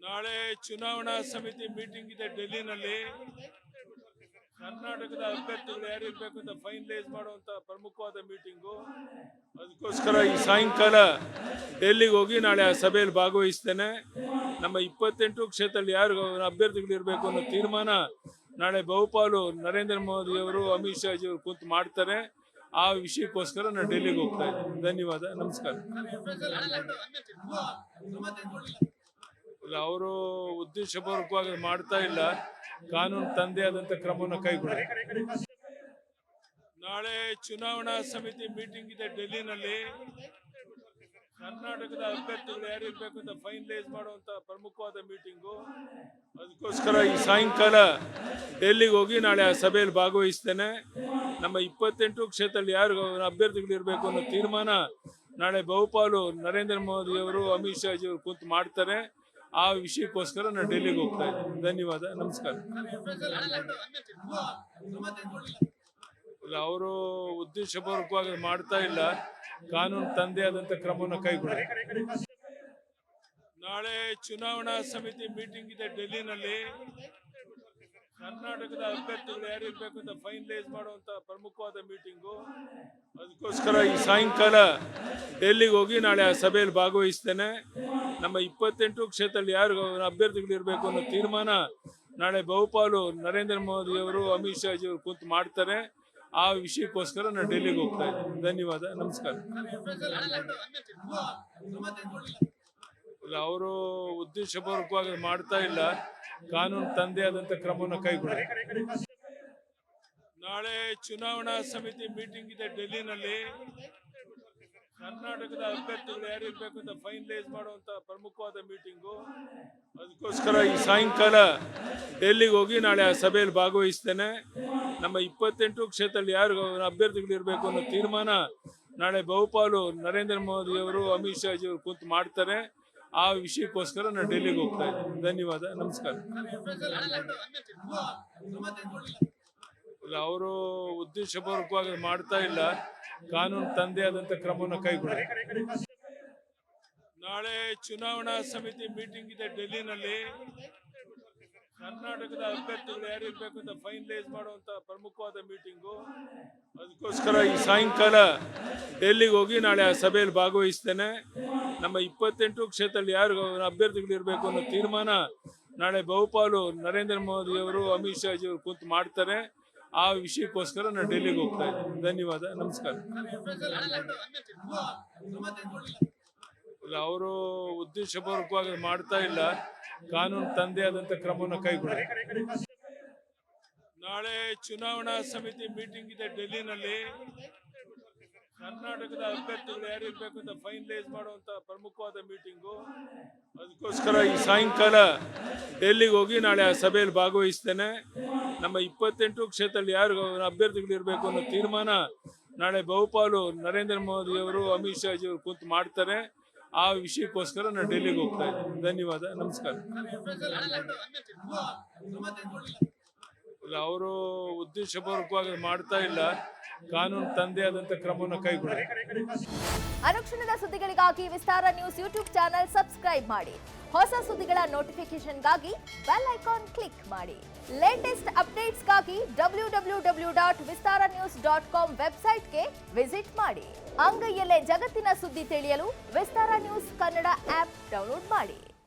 ನಾಳೆ ಚುನಾವಣಾ ಸಮಿತಿ ಮೀಟಿಂಗ್ ಇದೆ ಡೆಲ್ಲಿನಲ್ಲಿ. ಕರ್ನಾಟಕದ ಅಭ್ಯರ್ಥಿಗಳು ಯಾರು ಇರಬೇಕು ಅಂತ ಫೈನಲೈಸ್ ಮಾಡುವಂತ ಪ್ರಮುಖವಾದ ಮೀಟಿಂಗು. ಅದಕ್ಕೋಸ್ಕರ ಈ ಸಾಯಂಕಾಲ ಡೆಲ್ಲಿಗೆ ಹೋಗಿ ನಾಳೆ ಆ ಸಭೆಯಲ್ಲಿ ಭಾಗವಹಿಸ್ತೇನೆ. ನಮ್ಮ 28 ಕ್ಷೇತ್ರದಲ್ಲಿ ಯಾರು ಅಭ್ಯರ್ಥಿಗಳು ಇರಬೇಕು ಅನ್ನೋ ತೀರ್ಮಾನ ನಾಳೆ ಬಹುಪಾಲು ನರೇಂದ್ರ ಮೋದಿ ಅವರು, ಅಮಿತ್ ಶಾ ಜಿ ಅವರು ಕುಂತು ಮಾಡ್ತಾರೆ. ಆ ವಿಷಯಕ್ಕೋಸ್ಕರ ನಾನು ಡೆಲ್ಲಿಗೆ ಹೋಗ್ತಾ ಇದ್ದೀನಿ. ಧನ್ಯವಾದ, ನಮಸ್ಕಾರ. ಅವರು ಉದ್ದೇಶಪೂರ್ವಕವಾಗಿ ಮಾಡ್ತಾ ಇಲ್ಲ, ಕಾನೂನು ತಂದೆ ಆದಂತ ಕ್ರಮವನ್ನು ಕೈಗೊಳ್ಳಿ. ನಾಳೆ ಚುನಾವಣಾ ಸಮಿತಿ ಮೀಟಿಂಗ್ ಇದೆ ಡೆಲ್ಲಿನಲ್ಲಿ. ಕರ್ನಾಟಕದ ಅಭ್ಯರ್ಥಿಗಳು ಯಾರು ಇರಬೇಕು ಅಂತ ಫೈನಲೈಸ್ ಮಾಡುವಂತ ಪ್ರಮುಖವಾದ ಮೀಟಿಂಗು. ಅದಕ್ಕೋಸ್ಕರ ಈ ಸಾಯಂಕಾಲ ಡೆಲ್ಲಿಗೆ ಹೋಗಿ ನಾಳೆ ಆ ಸಭೆಯಲ್ಲಿ ಭಾಗವಹಿಸ್ತೇನೆ. ನಮ್ಮ 28 ಕ್ಷೇತ್ರದಲ್ಲಿ ಯಾರು ಅಭ್ಯರ್ಥಿಗಳು ಇರಬೇಕು ಅನ್ನೋ ತೀರ್ಮಾನ ನಾಳೆ ಬಹುಪಾಲು ನರೇಂದ್ರ ಮೋದಿ ಅವರು, ಅಮಿತ್ ಶಾ ಜಿ ಅವರು ಕುಂತು ಮಾಡ್ತಾರೆ. ಆ ವಿಷಯಕ್ಕೋಸ್ಕರ ನಾನು ಡೆಲ್ಲಿಗೆ ಹೋಗ್ತಾ ಇದ್ದೀನಿ. ಧನ್ಯವಾದ, ನಮಸ್ಕಾರ. ಅವರು ಉದ್ದೇಶಪೂರ್ವಕವಾಗಿ ಮಾಡ್ತಾ ಇಲ್ಲ, ಕಾನೂನು ತಂದೆ ಆದಂತ ಕ್ರಮವನ್ನು ಕೈಗೊಳ್ಳಿ. ನಾಳೆ ಚುನಾವಣಾ ಸಮಿತಿ ಮೀಟಿಂಗ್ ಇದೆ ಡೆಲ್ಲಿನಲ್ಲಿ. ಕರ್ನಾಟಕದ ಅಭ್ಯರ್ಥಿಗಳು ಯಾರು ಇರಬೇಕು ಅಂತ ಫೈನಲೈಸ್ ಮಾಡುವಂತ ಪ್ರಮುಖವಾದ ಮೀಟಿಂಗು. ಅದಕ್ಕೋಸ್ಕರ ಈ ಸಾಯಂಕಾಲ ಡೆಲ್ಲಿಗೆ ಹೋಗಿ ನಾಳೆ ಆ ಸಭೆಯಲ್ಲಿ ಭಾಗವಹಿಸ್ತೇನೆ. ನಮ್ಮ 28 ಕ್ಷೇತ್ರದಲ್ಲಿ ಯಾರು ಅಭ್ಯರ್ಥಿಗಳು ಇರಬೇಕು ಅನ್ನೋ ತೀರ್ಮಾನ ನಾಳೆ ಬಹುಪಾಲು ನರೇಂದ್ರ ಮೋದಿ ಅವರು, ಅಮಿತ್ ಶಾ ಜಿ ಅವರು ಕುಂತು ಮಾಡ್ತಾರೆ. ಆ ವಿಷಯಕ್ಕೋಸ್ಕರ ನಾನು ಡೆಲ್ಲಿಗೆ ಹೋಗ್ತಾ ಇದ್ದೀನಿ. ಧನ್ಯವಾದ, ನಮಸ್ಕಾರ. ಅವರು ಉದ್ದೇಶಪೂರ್ವಕವಾಗಿ ಮಾಡ್ತಾ ಇಲ್ಲ, ಕಾನೂನು ತಂದೆ ಆದಂತ ಕ್ರಮವನ್ನು ಕೈಗೊಳ್ಳಿ. ನಾಳೆ ಚುನಾವಣಾ ಸಮಿತಿ ಮೀಟಿಂಗ್ ಇದೆ ಡೆಲ್ಲಿನಲ್ಲಿ. ಕರ್ನಾಟಕದ ಅಭ್ಯರ್ಥಿಗಳು ಯಾರು ಇರಬೇಕು ಅಂತ ಫೈನಲೈಸ್ ಮಾಡುವಂತ ಪ್ರಮುಖವಾದ ಮೀಟಿಂಗು. ಅದಕ್ಕೋಸ್ಕರ ಈ ಸಾಯಂಕಾಲ ಡೆಲ್ಲಿಗೆ ಹೋಗಿ ನಾಳೆ ಆ ಸಭೆಯಲ್ಲಿ ಭಾಗವಹಿಸ್ತೇನೆ. ನಮ್ಮ 28 ಕ್ಷೇತ್ರದಲ್ಲಿ ಯಾರು ಅಭ್ಯರ್ಥಿಗಳು ಇರಬೇಕು ಅನ್ನೋ ತೀರ್ಮಾನ ನಾಳೆ ಬಹುಪಾಲು ನರೇಂದ್ರ ಮೋದಿ ಅವರು, ಅಮಿತ್ ಶಾ ಜಿ ಅವರು ಕುಂತು ಮಾಡ್ತಾರೆ. ಆ ವಿಷಯಕ್ಕೋಸ್ಕರ ನಾನು ಡೆಲ್ಲಿಗೆ ಹೋಗ್ತಾ ಇದ್ದೀನಿ. ಧನ್ಯವಾದ, ನಮಸ್ಕಾರ. ಅವರು ಉದ್ದೇಶಪೂರ್ವಕವಾಗಿ ಮಾಡ್ತಾ ಇಲ್ಲ, ಕಾನೂನು ತಂದೆ ಆದಂತ ಕ್ರಮವನ್ನು ಕೈಗೊಳ್ಳಿ. ನಾಳೆ ಚುನಾವಣಾ ಸಮಿತಿ ಮೀಟಿಂಗ್ ಇದೆ ಡೆಲ್ಲಿನಲ್ಲಿ. ಕರ್ನಾಟಕದ ಅಭ್ಯರ್ಥಿಗಳು ಯಾರು ಇರಬೇಕು ಅಂತ ಫೈನಲೈಸ್ ಮಾಡುವಂತ ಪ್ರಮುಖವಾದ ಮೀಟಿಂಗು. ಅದಕ್ಕೋಸ್ಕರ ಈ ಸಾಯಂಕಾಲ ಡೆಲ್ಲಿಗೆ ಹೋಗಿ ನಾಳೆ ಆ ಸಭೆಯಲ್ಲಿ ಭಾಗವಹಿಸ್ತೇನೆ. ನಮ್ಮ 28 ಕ್ಷೇತ್ರದಲ್ಲಿ ಯಾರು ಅಭ್ಯರ್ಥಿಗಳು ಇರಬೇಕು ಅನ್ನೋ ತೀರ್ಮಾನ ನಾಳೆ ಬಹುಪಾಲು ನರೇಂದ್ರ ಮೋದಿ ಅವರು, ಅಮಿತ್ ಶಾ ಜಿ ಅವರು ಕುಂತು ಮಾಡ್ತಾರೆ. ಆ ವಿಷಯಕ್ಕೋಸ್ಕರ ನಾನು ಡೆಲ್ಲಿಗೆ ಹೋಗ್ತಾ ಇದ್ದೀನಿ. ಧನ್ಯವಾದ, ನಮಸ್ಕಾರ. ಅವರು ಉದ್ದೇಶಪೂರ್ವಕವಾಗಿ ಮಾಡ್ತಾ ಇಲ್ಲ, ಕಾನೂನು ತಂದೆ ಆದಂತ ಕ್ರಮವನ್ನು ಕೈಗೊಳ್ಳಿ. ನಾಳೆ ಚುನಾವಣಾ ಸಮಿತಿ ಮೀಟಿಂಗ್ ಇದೆ ಡೆಲ್ಲಿನಲ್ಲಿ. ಕರ್ನಾಟಕದ ಅಭ್ಯರ್ಥಿಗಳು ಯಾರು ಇರಬೇಕು ಅಂತ ಫೈನಲೈಸ್ ಮಾಡುವಂತ ಪ್ರಮುಖವಾದ ಮೀಟಿಂಗು. ಅದಕ್ಕೋಸ್ಕರ ಈ ಸಾಯಂಕಾಲ ಡೆಲ್ಲಿಗೆ ಹೋಗಿ ನಾಳೆ ಆ ಸಭೆಯಲ್ಲಿ ಭಾಗವಹಿಸ್ತೇನೆ. ನಮ್ಮ 28 ಕ್ಷೇತ್ರದಲ್ಲಿ ಯಾರು ಅಭ್ಯರ್ಥಿಗಳು ಇರಬೇಕು ಅನ್ನೋ ತೀರ್ಮಾನ ನಾಳೆ ಬಹುಪಾಲು ನರೇಂದ್ರ ಮೋದಿ ಅವರು, ಅಮಿತ್ ಶಾ ಜಿ ಅವರು ಕುಂತು ಮಾಡ್ತಾರೆ. ಆ ವಿಷಯಕ್ಕೋಸ್ಕರ ನಾನು ಡೆಲ್ಲಿಗೆ ಹೋಗ್ತಾ ಇದ್ದೀನಿ. ಧನ್ಯವಾದ, ನಮಸ್ಕಾರ. ಅವರು ಉದ್ದೇಶಪೂರ್ವಕವಾಗಿ ಮಾಡ್ತಾ ಇಲ್ಲ, ಕಾನೂನು ತಂದೆ ಆದಂತ ಕ್ರಮವನ್ನು ಕೈಗೊಳ್ಳಿ. ಅನುಕ್ಷಣದ ಸುದ್ದಿಗಳಿಗಾಗಿ ವಿಸ್ತಾರ ನ್ಯೂಸ್ ಯೂಟ್ಯೂಬ್ ಚಾನೆಲ್ ಸಬ್ಸ್ಕ್ರೈಬ್ ಮಾಡಿ. ಹೊಸ ಸುದ್ದಿಗಳ ನೋಟಿಫಿಕೇಶನ್ಗಾಗಿ ಬೆಲ್ ಐಕಾನ್ ಕ್ಲಿಕ್ ಮಾಡಿ. ಲೇಟೆಸ್ಟ್ ಅಪ್ಡೇಟ್ಸ್ಗಾಗಿ www.vistaranews.com ವೆಬ್ಸೈಟ್ಗೆ ವಿಸಿಟ್ ಮಾಡಿ. ಅಂಗೈಯಲ್ಲೇ ಜಗತ್ತಿನ ಸುದ್ದಿ ತಿಳಿಯಲು ವಿಸ್ತಾರ ನ್ಯೂಸ್ ಕನ್ನಡ ಆಪ್ ಡೌನ್ಲೋಡ್ ಮಾಡಿ.